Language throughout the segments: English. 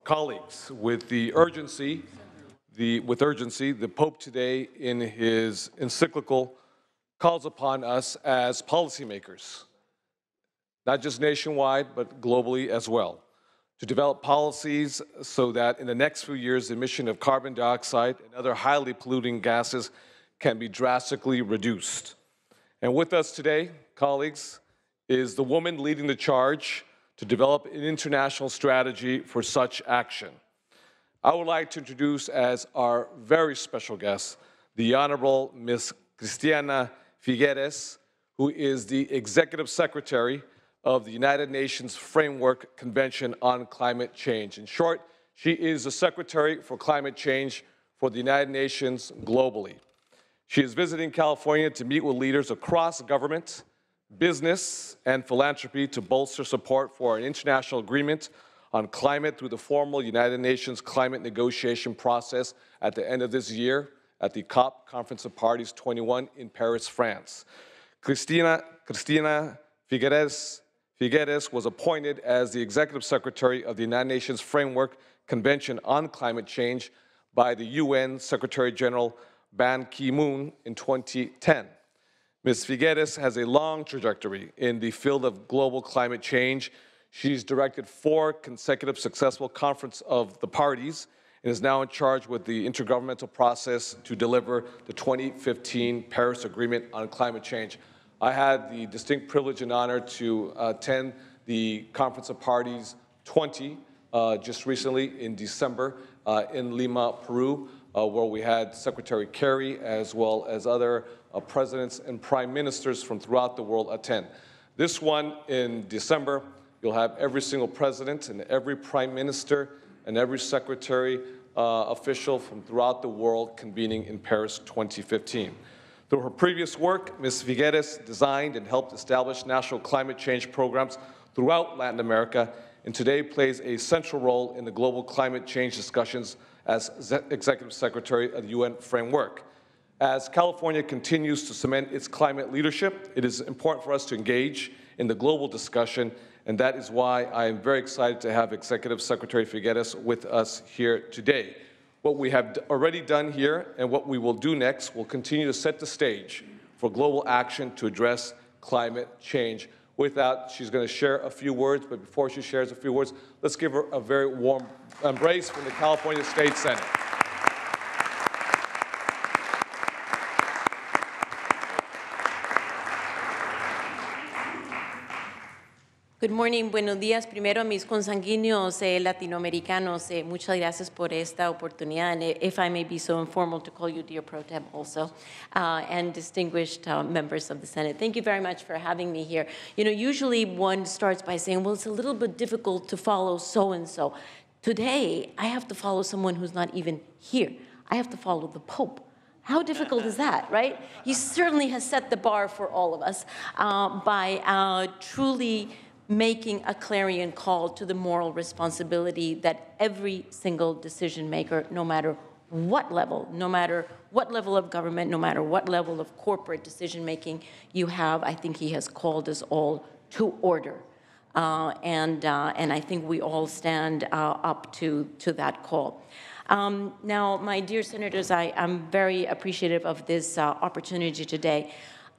Colleagues, with urgency, the Pope today in his encyclical calls upon us as policymakers, not just nationwide, but globally as well, to develop policies so that in the next few years, the emission of carbon dioxide and other highly polluting gases can be drastically reduced. And with us today, colleagues, is the woman leading the charge to develop an international strategy for such action. I would like to introduce as our very special guest, the Honorable Ms. Christiana Figueres, who is the Executive Secretary of the United Nations Framework Convention on Climate Change. In short, she is the Secretary for Climate Change for the United Nations globally. She is visiting California to meet with leaders across government, business, and philanthropy to bolster support for an international agreement on climate through the formal United Nations climate negotiation process at the end of this year at the COP Conference of Parties 21 in Paris, France. Christiana Figueres was appointed as the Executive Secretary of the United Nations Framework Convention on Climate Change by the UN Secretary-General Ban Ki-moon in 2010. Ms. Figueres has a long trajectory in the field of global climate change. She's directed 4 consecutive successful Conference of the Parties and is now in charge with the intergovernmental process to deliver the 2015 Paris Agreement on climate change. I had the distinct privilege and honor to attend the Conference of Parties 20 just recently in December in Lima, Peru, where we had Secretary Kerry as well as other presidents and prime ministers from throughout the world attend. This one in December, you'll have every single president and every prime minister and every secretary official from throughout the world convening in Paris 2015. Through her previous work, Ms. Figueres designed and helped establish national climate change programs throughout Latin America, and today plays a central role in the global climate change discussions as Executive Secretary of the UN Framework. As California continues to cement its climate leadership, it is important for us to engage in the global discussion, and that is why I am very excited to have Executive Secretary Figueres with us here today. What we have already done here and what we will do next will continue to set the stage for global action to address climate change. With that, she's going to share a few words, but before she shares a few words, let's give her a very warm embrace from the California State Senate. Good morning, buenos días. Primero a mis consanguíneos latinoamericanos, muchas gracias por esta oportunidad, and if I may be so informal to call you dear pro tem also, and distinguished members of the Senate. Thank you very much for having me here. You know, usually one starts by saying, well, it's a little bit difficult to follow so-and-so. Today, I have to follow someone who's not even here. I have to follow the Pope. How difficult is that, right? He certainly has set the bar for all of us by truly making a clarion call to the moral responsibility that every single decision maker, no matter what level of government, no matter what level of corporate decision making you have, I think he has called us all to order. And I think we all stand up to that call. Now, my dear senators, I am very appreciative of this opportunity today.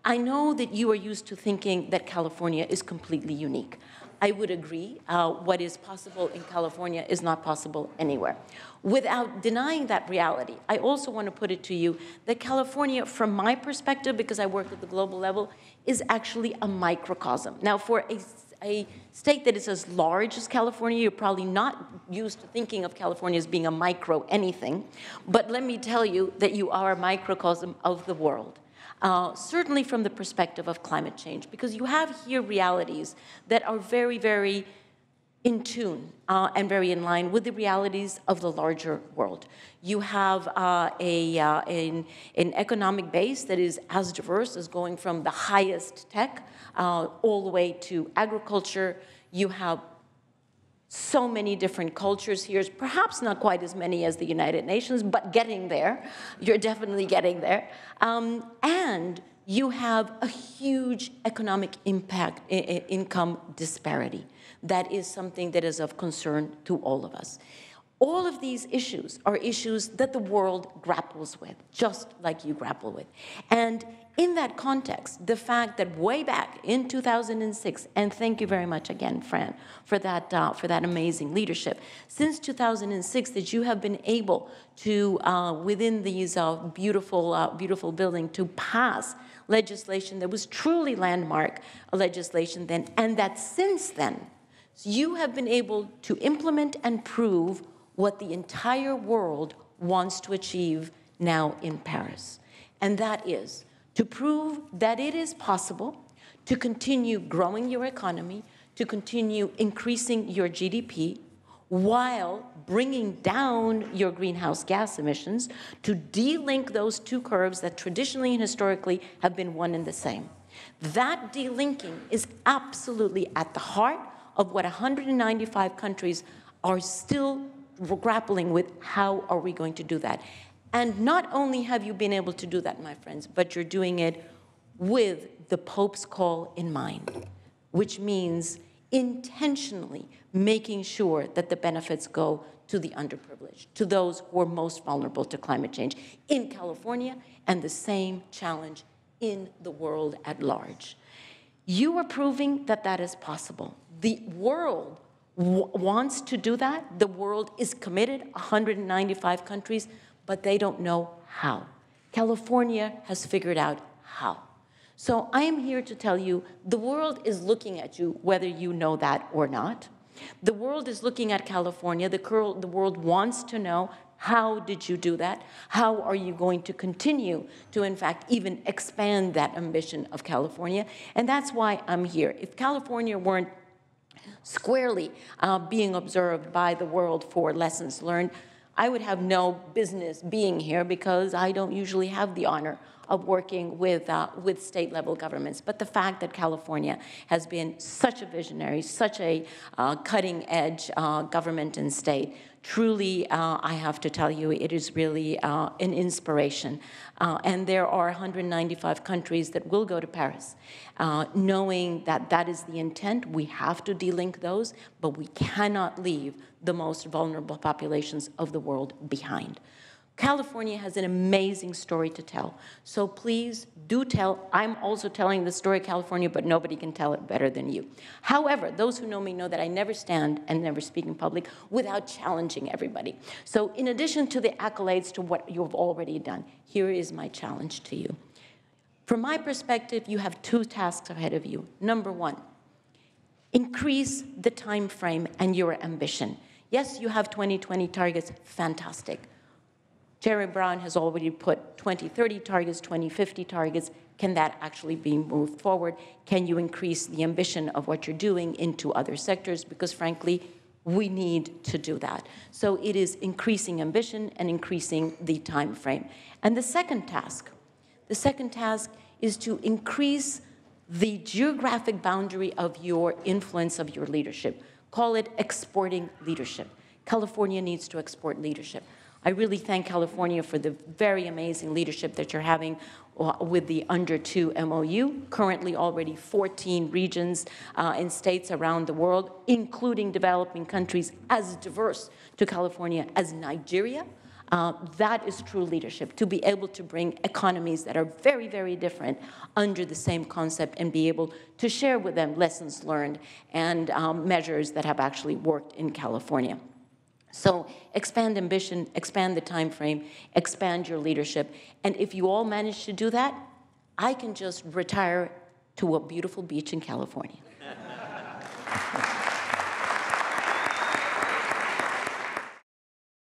I know that you are used to thinking that California is completely unique. I would agree. What is possible in California is not possible anywhere. Without denying that reality, I also want to put it to you that California, from my perspective, because I work at the global level, is actually a microcosm. Now, for a state that is as large as California, you're probably not used to thinking of California as being a micro anything, but let me tell you that you are a microcosm of the world. Certainly from the perspective of climate change, because you have here realities that are very, very in tune and very in line with the realities of the larger world. You have an economic base that is as diverse as going from the highest tech all the way to agriculture. You have so many different cultures here, perhaps not quite as many as the United Nations, but getting there. You're definitely getting there. And you have a huge economic impact, income disparity. That is something that is of concern to all of us. All of these issues are issues that the world grapples with, just like you grapple with. And in that context, the fact that way back in 2006, and thank you very much again, Fran, for that amazing leadership, since 2006 that you have been able to, within these beautiful building, to pass legislation that was truly landmark legislation then, and that since then, you have been able to implement and prove what the entire world wants to achieve now in Paris. And that is to prove that it is possible to continue growing your economy, to continue increasing your GDP, while bringing down your greenhouse gas emissions, to de-link those two curves that traditionally and historically have been one and the same. That de-linking is absolutely at the heart of what 195 countries are still grappling with. How are we going to do that? And not only have you been able to do that, my friends, but you're doing it with the Pope's call in mind, which means intentionally making sure that the benefits go to the underprivileged, to those who are most vulnerable to climate change in California, and the same challenge in the world at large. You are proving that that is possible. The world wants to do that. The world is committed, 195 countries, but they don't know how. California has figured out how. So I am here to tell you, the world is looking at you, whether you know that or not. The world is looking at California. The world wants to know, how did you do that? How are you going to continue to, in fact, even expand that ambition of California? And that's why I'm here. If California weren't squarely being observed by the world for lessons learned, I would have no business being here, because I don't usually have the honor of working with state-level governments. But the fact that California has been such a visionary, such a cutting-edge government and state, truly, I have to tell you, it is really an inspiration. And there are 195 countries that will go to Paris, knowing that that is the intent. We have to de-link those, but we cannot leave the most vulnerable populations of the world behind. California has an amazing story to tell. So please do tell. I'm also telling the story of California, but nobody can tell it better than you. However, those who know me know that I never stand and never speak in public without challenging everybody. So in addition to the accolades to what you've already done, here is my challenge to you. From my perspective, you have two tasks ahead of you. Number one, increase the time frame and your ambition. Yes, you have 2020 targets, fantastic. Jerry Brown has already put 2030 targets, 2050 targets. Can that actually be moved forward? Can you increase the ambition of what you're doing into other sectors? Because frankly, we need to do that. So it is increasing ambition and increasing the time frame. And the second task is to increase the geographic boundary of your influence, of your leadership. Call it exporting leadership. California needs to export leadership. I really thank California for the very amazing leadership that you're having with the Under 2 MOU, currently already 14 regions and states around the world, including developing countries as diverse to California as Nigeria. That is true leadership, to be able to bring economies that are very, very different under the same concept and be able to share with them lessons learned and measures that have actually worked in California. So expand ambition, expand the time frame, expand your leadership. And if you all manage to do that, I can just retire to a beautiful beach in California.